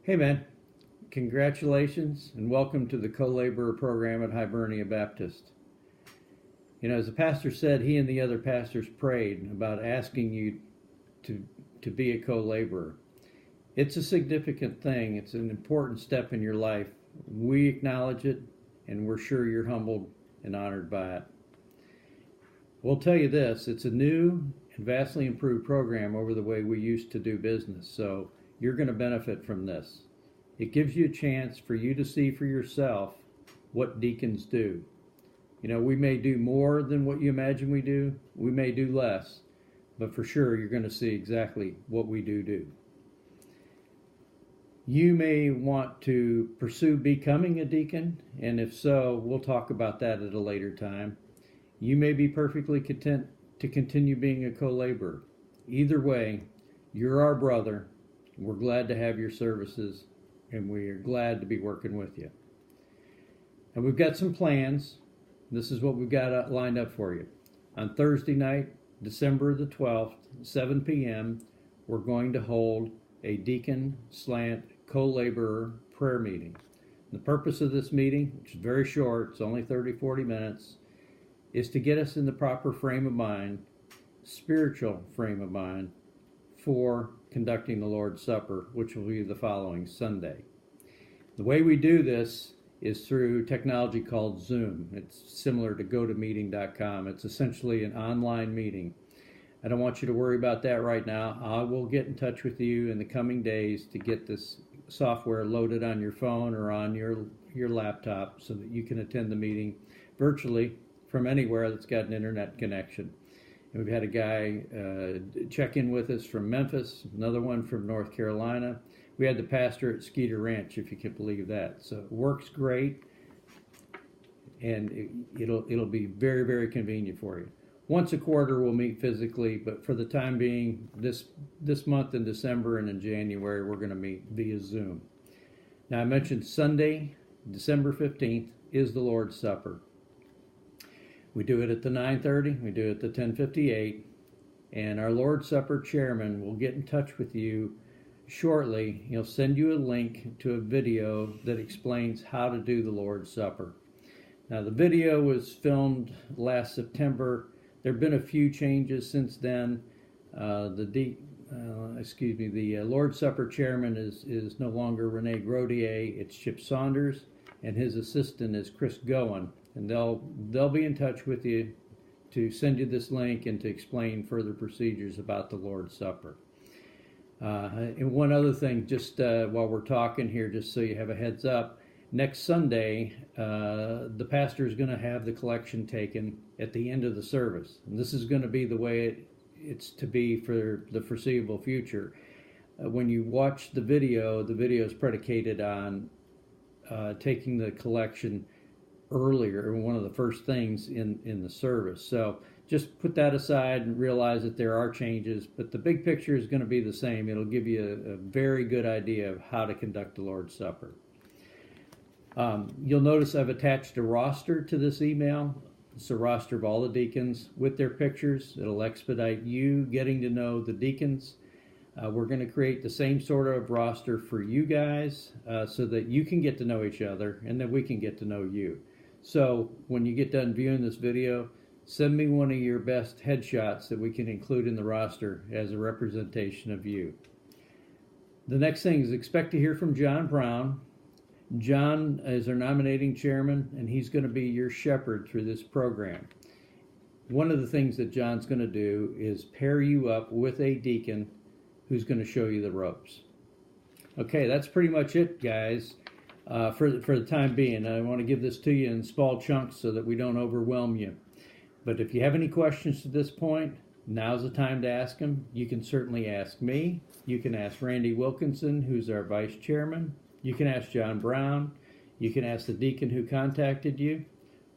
Hey man, congratulations and welcome to the co-laborer program at Hibernia Baptist. You know, as the pastor said, he and the other pastors prayed about asking you to be a co-laborer. It's a significant thing. It's an important step in your life. We acknowledge it and we're sure you're humbled and honored by it. We'll tell you this, it's a new and vastly improved program over the way we used to do business, so you're going to benefit from this. It gives you a chance for you to see for yourself what deacons do. You know, we may do more than what you imagine we do. We may do less, but for sure you're going to see exactly what we do. You may want to pursue becoming a deacon, and if so, we'll talk about that at a later time. You may be perfectly content to continue being a co-laborer. Either way, you're our brother. We're glad to have your services, and we are glad to be working with you. And we've got some plans. This is what we've got lined up for you. On Thursday night, December the 12th, 7 p.m., we're going to hold a deacon slant co-laborer prayer meeting. The purpose of this meeting, which is very short, it's only 30-40 minutes, is to get us in the proper frame of mind, spiritual frame of mind, for conducting the Lord's Supper, which will be the following Sunday. The way we do this is through technology called Zoom. It's similar to GoToMeeting.com. It's essentially an online meeting. I don't want you to worry about that right now. I will get in touch with you in the coming days to get this software loaded on your phone or on your laptop so that you can attend the meeting virtually from anywhere that's got an internet connection. And we've had a guy check in with us from Memphis, another one from North Carolina. We had the pastor at Skeeter Ranch, if you can believe that. So it works great, and it'll be very, very convenient for you. Once a quarter we'll meet physically, but for the time being, this month in December and in January, we're going to meet via Zoom. Now, I mentioned Sunday, December 15th, is the Lord's Supper. We do it at the 9:30, we do it at the 10:58, and our Lord's Supper chairman will get in touch with you shortly. He'll send you a link to a video that explains how to do the Lord's Supper. Now, the video was filmed last September. There have been a few changes since then. The Lord's Supper chairman is no longer Rene Grodier, it's Chip Saunders, and his assistant is Chris Goen. And they'll be in touch with you to send you this link and to explain further procedures about the Lord's Supper. And one other thing, just while we're talking here, just so you have a heads up, next Sunday, the pastor is going to have the collection taken at the end of the service. And this is going to be the way it's to be for the foreseeable future. When you watch the video is predicated on taking the collection earlier, one of the first things in the service. So just put that aside and realize that there are changes, but the big picture is going to be the same. It'll give you a very good idea of how to conduct the Lord's Supper. You'll notice I've attached a roster to this email. It's a roster of all the deacons with their pictures. It'll expedite you getting to know the deacons. We're going to create the same sort of roster for you guys so that you can get to know each other and that we can get to know you. So when you get done viewing this video, send me one of your best headshots that we can include in the roster as a representation of you. The next thing is expect to hear from John Brown. John is our nominating chairman, and he's going to be your shepherd through this program. One of the things that John's going to do is pair you up with a deacon who's going to show you the ropes. Okay, that's pretty much it, guys. For the time being, I want to give this to you in small chunks so that we don't overwhelm you. But if you have any questions to this point, now's the time to ask them. You can certainly ask me. You can ask Randy Wilkinson, who's our vice chairman. You can ask John Brown. You can ask the deacon who contacted you.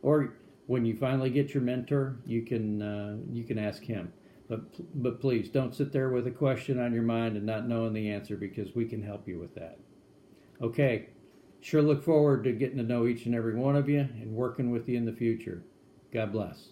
Or when you finally get your mentor, you can ask him. But please don't sit there with a question on your mind and not knowing the answer, because we can help you with that. Okay. Sure look forward to getting to know each and every one of you and working with you in the future. God bless.